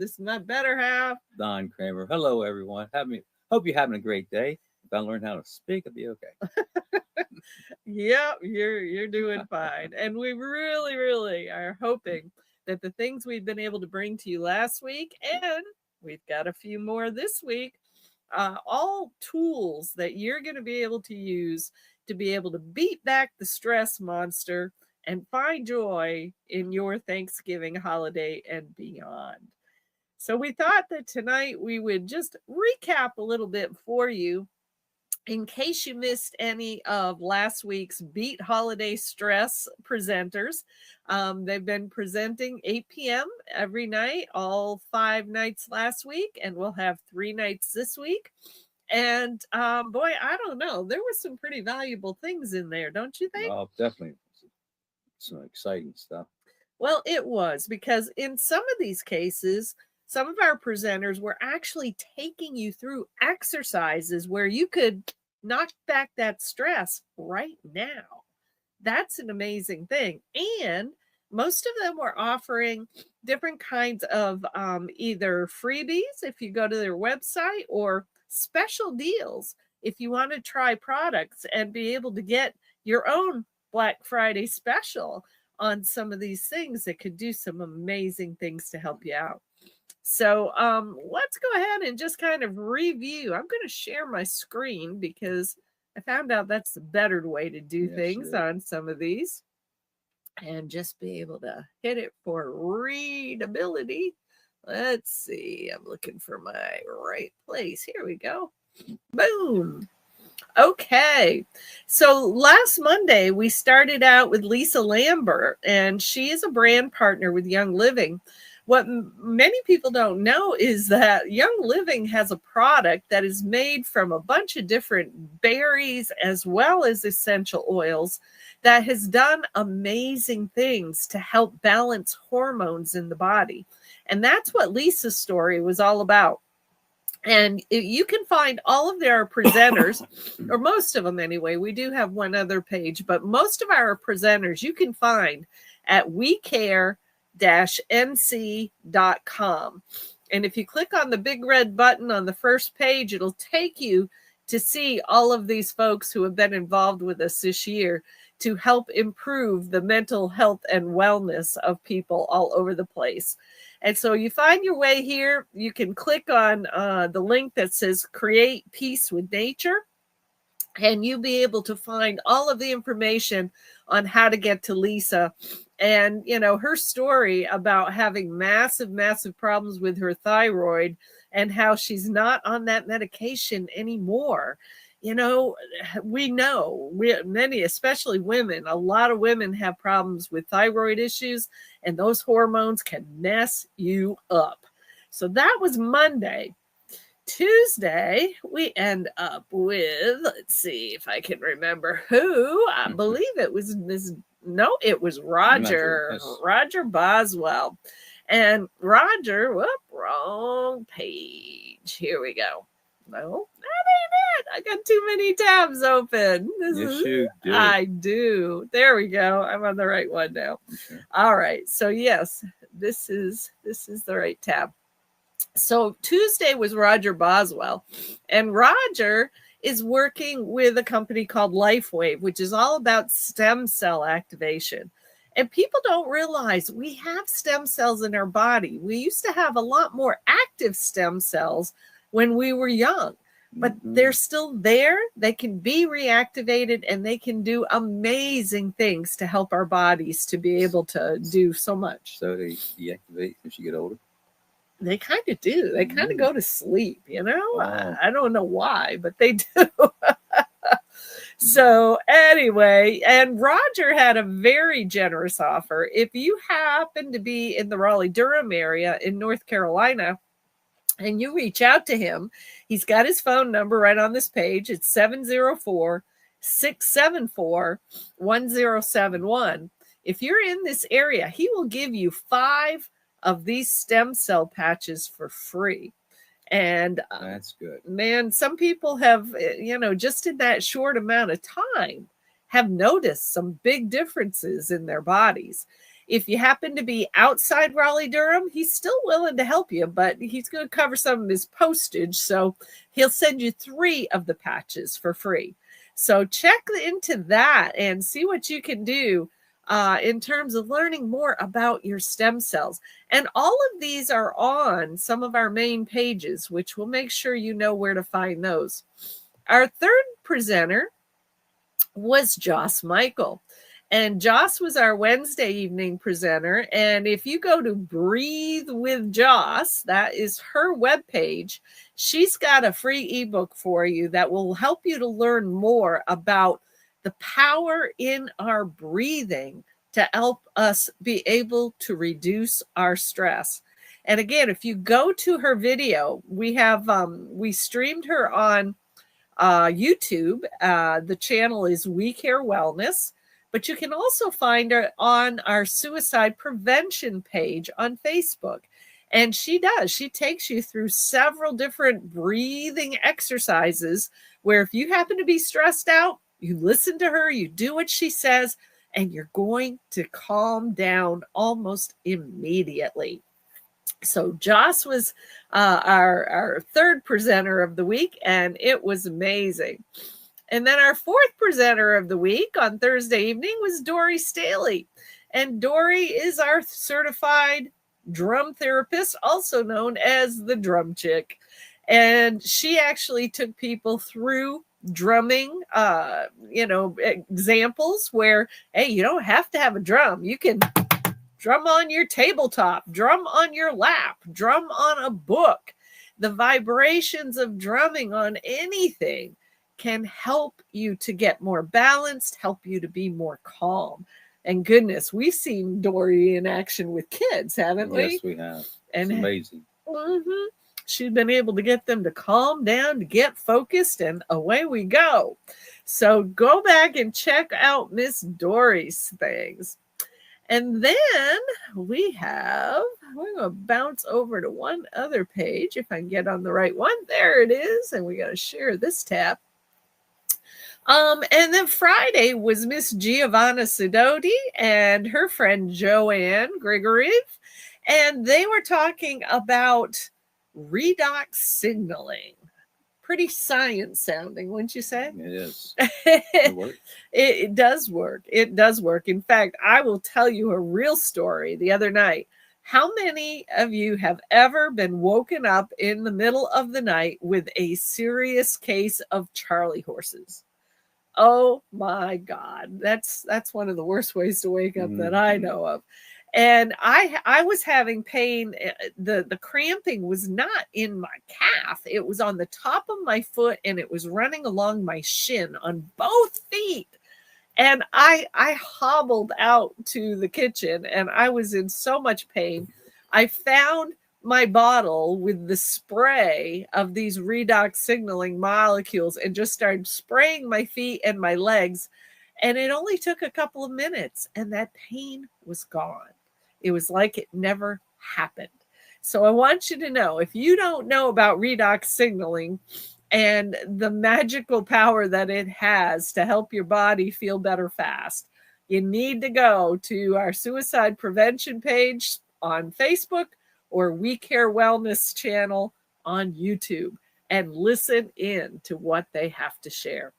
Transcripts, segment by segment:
This is my better half. Don Kramer. Hello, everyone. Hope you're having a great day. If I learn how to speak, I'll be okay. Yep, you're doing fine. And we really, really are hoping that the things we've been able to bring to you last week, and we've got a few more this week, all tools that you're going to be able to use to be able to beat back the stress monster and find joy in your Thanksgiving holiday and beyond. So we thought that tonight we would just recap a little bit for you in case you missed any of last week's Beat Holiday Stress presenters. They've been presenting 8 p.m. every night, all 5 nights last week, and we'll have 3 nights this week. And boy, I don't know, there were some pretty valuable things in there, don't you think? Oh, definitely. Some exciting stuff. Well, it was, because in some of these cases, some of our presenters were actually taking you through exercises where you could knock back that stress right now. That's an amazing thing. And most of them were offering different kinds of either freebies if you go to their website, or special deals if you want to try products and be able to get your own Black Friday special on some of these things that could do some amazing things to help you out. So let's go ahead and just kind of review. I'm going to share my screen because I found out that's the better way to do things on some of these, and just be able to hit it for readability. Let's see. I'm looking for my right place. Here we go. Boom. Okay. So last Monday, we started out with Lisa Lambert, and she is a brand partner with Young Living. What many people don't know is that Young Living has a product that is made from a bunch of different berries as well as essential oils that has done amazing things to help balance hormones in the body. And that's what Lisa's story was all about. And you can find all of their presenters, or most of them anyway. We do have one other page, but most of our presenters you can find at wecare-nc.com. And if you click on the big red button on the first page, it'll take you to see all of these folks who have been involved with us this year to help improve the mental health and wellness of people all over the place. And so you find your way here. You can click on the link that says Create Peace with Nature, and you'll be able to find all of the information on how to get to Lisa. And, you know, her story about having massive, massive problems with her thyroid and how she's not on that medication anymore. You know, many, especially women, a lot of women have problems with thyroid issues, and those hormones can mess you up. So that was Monday. Tuesday, we end up with, let's see if I can remember who. I believe it was it was Roger. Yes. Roger Boswell. And Roger, wrong page. Here we go. No, that ain't it. I got too many tabs open. You do. I do. There we go. I'm on the right one now. Okay. All right. So yes, this is the right tab. So Tuesday was Roger Boswell, and Roger is working with a company called LifeWave, which is all about stem cell activation. And people don't realize we have stem cells in our body. We used to have a lot more active stem cells when we were young, but they're still there. They can be reactivated, and they can do amazing things to help our bodies to be able to do so much. So they deactivate as you get older? They kind of do. They kind of go to sleep, you know? Wow. I don't know why, but they do. So anyway, and Roger had a very generous offer. If you happen to be in the Raleigh-Durham area in North Carolina, and you reach out to him, he's got his phone number right on this page. It's 704-674-1071. If you're in this area, he will give you 5 of these stem cell patches for free. And that's good. Man, some people have, just in that short amount of time, have noticed some big differences in their bodies. If you happen to be outside Raleigh-Durham, he's still willing to help you, but he's going to cover some of his postage. So he'll send you 3 of the patches for free. So check into that and see what you can do in terms of learning more about your stem cells. And all of these are on some of our main pages, which will make sure you know where to find those. Our third presenter was Joss Michael. And Joss was our Wednesday evening presenter. And if you go to Breathe with Joss, that is her webpage, she's got a free ebook for you that will help you to learn more about the power in our breathing to help us be able to reduce our stress. And again, if you go to her video, we streamed her on YouTube. The channel is We Care Wellness, but you can also find her on our suicide prevention page on Facebook. And she takes you through several different breathing exercises where if you happen to be stressed out, you listen to her, you do what she says, and you're going to calm down almost immediately. So Joss was our third presenter of the week, and it was amazing. And then our fourth presenter of the week on Thursday evening was Dory Staley. And Dory is our certified drum therapist, also known as the Drum Chick. And she actually took people through drumming, examples where, hey, you don't have to have a drum. You can drum on your tabletop, drum on your lap, drum on a book. The vibrations of drumming on anything can help you to get more balanced, help you to be more calm. And goodness, we've seen Dory in action with kids, haven't we? Yes, we have. And it's amazing. Mm-hmm. She's been able to get them to calm down, to get focused, and away we go. So go back and check out Miss Dory's things. And then we're going to bounce over to one other page, if I can get on the right one. There it is. And we got to share this tab. And then Friday was Miss Giovanna Sidoti and her friend Joanne Grigoriev. And they were talking about redox signaling. Pretty science sounding, wouldn't you say? It is. It works. It does work. It does work. In fact, I will tell you a real story the other night. How many of you have ever been woken up in the middle of the night with a serious case of Charlie horses? Oh my God. That's one of the worst ways to wake up that I know of. And I was having pain. The cramping was not in my calf. It was on the top of my foot and it was running along my shin on both feet. And I hobbled out to the kitchen and I was in so much pain. I found my bottle with the spray of these redox signaling molecules and just started spraying my feet and my legs. And it only took a couple of minutes and that pain was gone. It was like it never happened. So I want you to know, if you don't know about redox signaling and the magical power that it has to help your body feel better fast, you need to go to our suicide prevention page on Facebook or We Care Wellness channel on YouTube and listen in to what they have to share.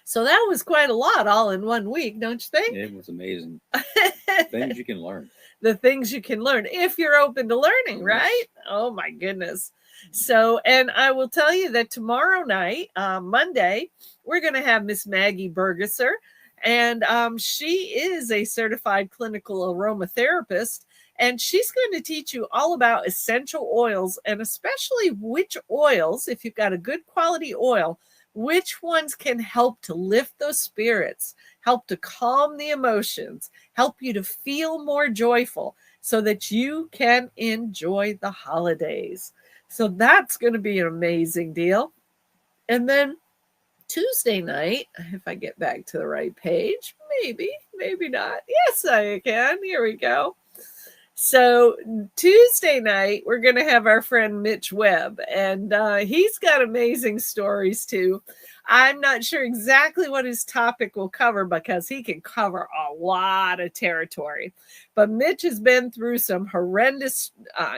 So that was quite a lot all in 1 week, don't you think? It was amazing. Things you can learn. The things you can learn if you're open to learning, right? Oh my goodness. So, and I will tell you that tomorrow night, Monday, we're going to have Miss Maggie Bergesser, and she is a certified clinical aromatherapist, and she's going to teach you all about essential oils, and especially which oils, if you've got a good quality oil, which ones can help to lift those spirits, help to calm the emotions, help you to feel more joyful so that you can enjoy the holidays. So that's going to be an amazing deal. And then Tuesday night, if I get back to the right page, maybe not. Yes, I can. Here we go. So Tuesday night, we're going to have our friend Mitch Webb, and he's got amazing stories too. I'm not sure exactly what his topic will cover because he can cover a lot of territory. But Mitch has been through some horrendous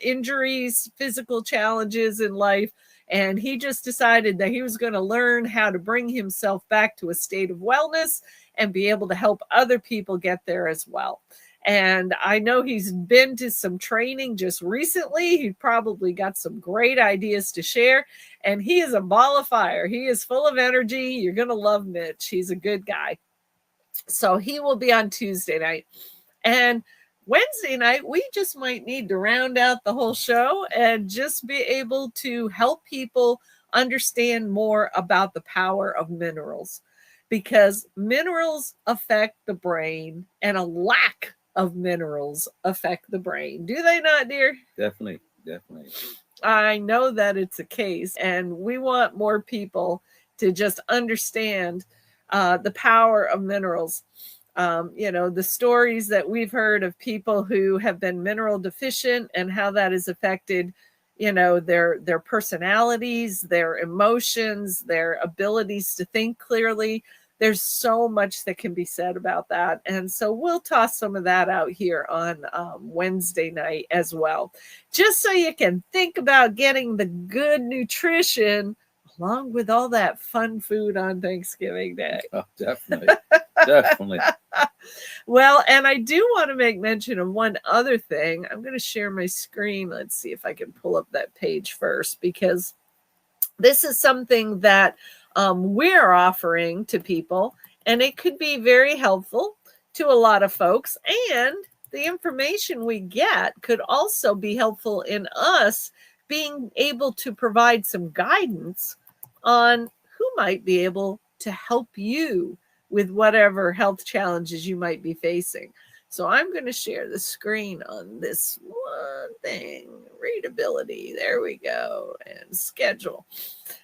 injuries, physical challenges in life, and he just decided that he was going to learn how to bring himself back to a state of wellness and be able to help other people get there as well. And I know he's been to some training just recently. He probably got some great ideas to share. And he is a ball of fire. He is full of energy. You're going to love Mitch. He's a good guy. So he will be on Tuesday night. And Wednesday night, we just might need to round out the whole show and just be able to help people understand more about the power of minerals, because minerals affect the brain and a lack of minerals affect the brain. Do they not, dear? Definitely, definitely. I know that it's a case, and we want more people to just understand the power of minerals. The stories that we've heard of people who have been mineral deficient and how that has affected, their personalities, their emotions, their abilities to think clearly. There's so much that can be said about that. And so we'll toss some of that out here on Wednesday night as well, just so you can think about getting the good nutrition along with all that fun food on Thanksgiving Day. Oh, definitely. Definitely. Well, and I do want to make mention of one other thing. I'm going to share my screen. Let's see if I can pull up that page first, because this is something that we're offering to people, and it could be very helpful to a lot of folks. And the information we get could also be helpful in us being able to provide some guidance on who might be able to help you with whatever health challenges you might be facing. So I'm going to share the screen on this one thing, readability. There we go, and schedule.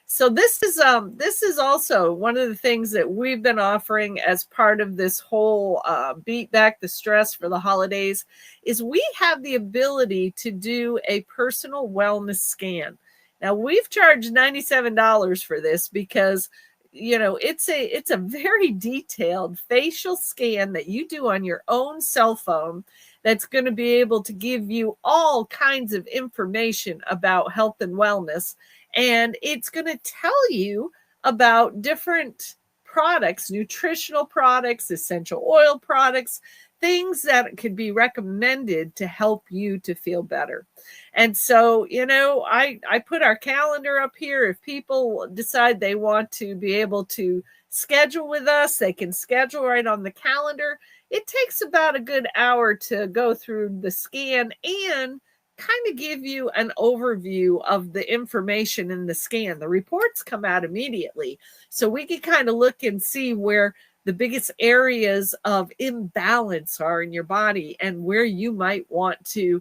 So this is also one of the things that we've been offering as part of this whole beat back the stress for the holidays. Is we have the ability to do a personal wellness scan. Now, we've charged $97 for this because it's a very detailed facial scan that you do on your own cell phone that's going to be able to give you all kinds of information about health and wellness. And it's going to tell you about different products, nutritional products, essential oil products, things that could be recommended to help you to feel better. And so, I put our calendar up here. If people decide they want to be able to schedule with us, they can schedule right on the calendar. It takes about a good hour to go through the scan and kind of give you an overview of the information in the scan. The reports come out immediately, so we can kind of look and see where the biggest areas of imbalance are in your body and where you might want to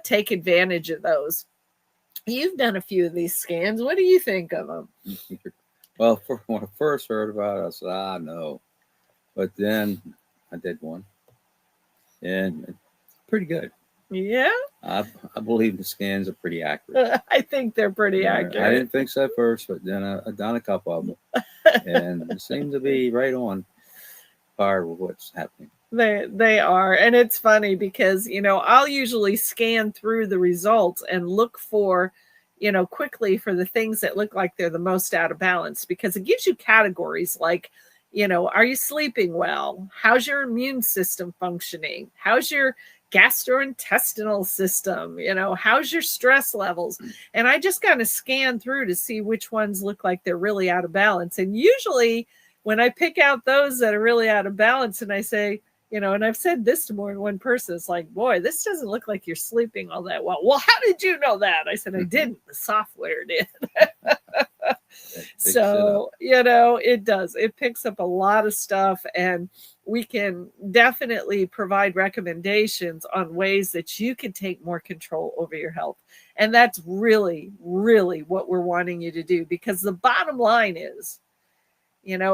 take advantage of those. You've done a few of these scans. What do you think of them? Well, when I first heard about it, I said, no. But then I did one, and it's pretty good. Yeah? I believe the scans are pretty accurate. I think they're pretty accurate. I didn't think so at first, but then I've done a couple of them, and it seems to be right on par with what's happening. They are. And it's funny because, I'll usually scan through the results and look for, quickly for the things that look like they're the most out of balance, because it gives you categories like, are you sleeping well? How's your immune system functioning? How's your gastrointestinal system? How's your stress levels? And I just kind of scan through to see which ones look like they're really out of balance. And usually when I pick out those that are really out of balance and I say, and I've said this to more than one person, it's like, boy, this doesn't look like you're sleeping all that well. Well, how did you know that? I said, I didn't. The software did. So, it does. It picks up a lot of stuff, and we can definitely provide recommendations on ways that you can take more control over your health. And that's really, really what we're wanting you to do, because the bottom line is,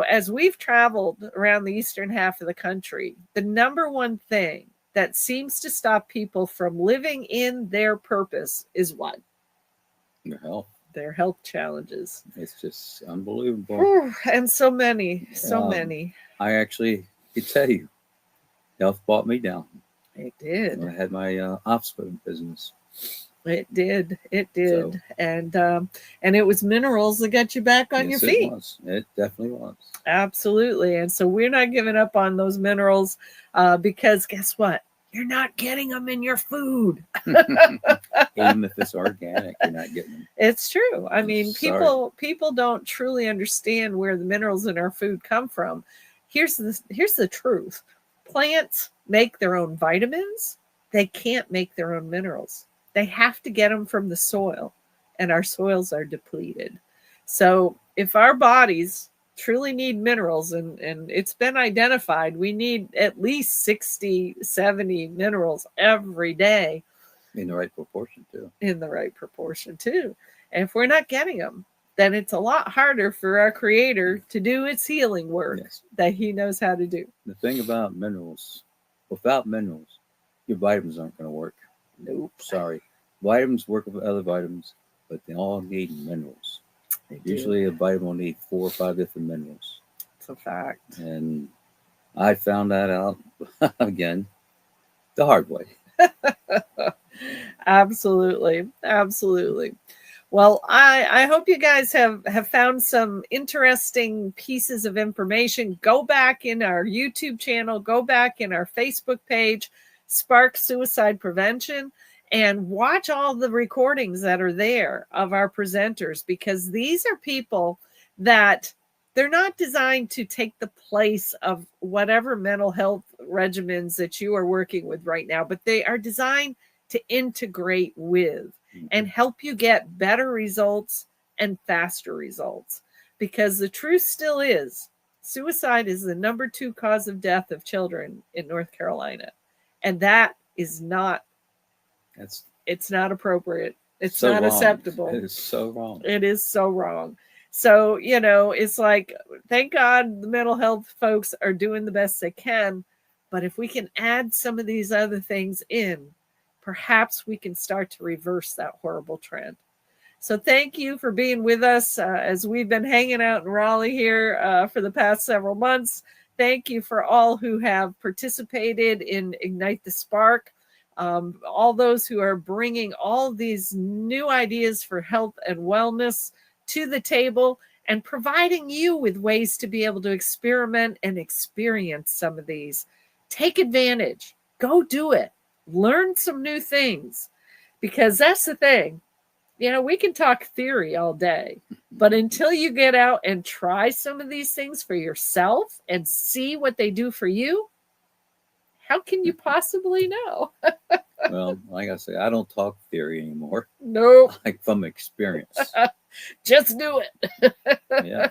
as we've traveled around the eastern half of the country, the number one thing that seems to stop people from living in their purpose is what? Your health. Their health challenges. It's just unbelievable. Whew, and so many. I actually could tell you, health brought me down. It did. When I had my offspring business. It did. It did. So, and it was minerals that got you back on your feet. It definitely was. Absolutely. And so we're not giving up on those minerals because guess what? You're not getting them in your food. Even if it's organic, you're not getting them. It's true. I mean, people don't truly understand where the minerals in our food come from. Here's the truth. Plants make their own vitamins. They can't make their own minerals. They have to get them from the soil, and our soils are depleted. So if our bodies truly need minerals, and it's been identified, we need at least 60, 70 minerals every day. In the right proportion, too. And if we're not getting them, then it's a lot harder for our Creator to do its healing work that He knows how to do. The thing about minerals, without minerals, your vitamins aren't going to work. Nope. Sorry. Vitamins work with other vitamins, but they all need minerals. Usually a vitamin will need 4 or 5 different minerals. It's a fact. And I found that out, again, the hard way. Absolutely. Well, I hope you guys have found some interesting pieces of information. Go back in our YouTube channel, go back in our Facebook page, Spark Suicide Prevention, and watch all the recordings that are there of our presenters, because these are people that they're not designed to take the place of whatever mental health regimens that you are working with right now, but they are designed to integrate with and help you get better results and faster results. Because the truth still is, suicide is the number 2 cause of death of children in North Carolina. And that is not, it's not appropriate. It's so not acceptable. It is so wrong. It is so wrong. So, it's like, thank God the mental health folks are doing the best they can. But if we can add some of these other things in, perhaps we can start to reverse that horrible trend. So thank you for being with us as we've been hanging out in Raleigh here for the past several months. Thank you for all who have participated in Ignite the Spark. All those who are bringing all these new ideas for health and wellness to the table and providing you with ways to be able to experiment and experience some of these. Take advantage. Go do it. Learn some new things, because that's the thing. We can talk theory all day, but until you get out and try some of these things for yourself and see what they do for you, how can you possibly know? Well, like I say, I don't talk theory anymore. Nope. Like from experience. Just do it. Yeah.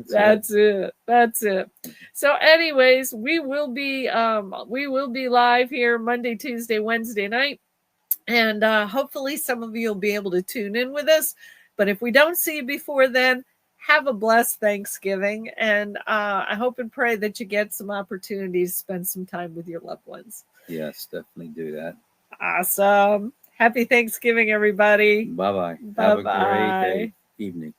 That's it. So anyways, we will be live here Monday, Tuesday, Wednesday night. And hopefully some of you will be able to tune in with us. But if we don't see you before then, have a blessed Thanksgiving. And I hope and pray that you get some opportunity to spend some time with your loved ones. Yes, definitely do that. Awesome. Happy Thanksgiving, everybody. Bye-bye. Bye-bye. Have a great day, evening.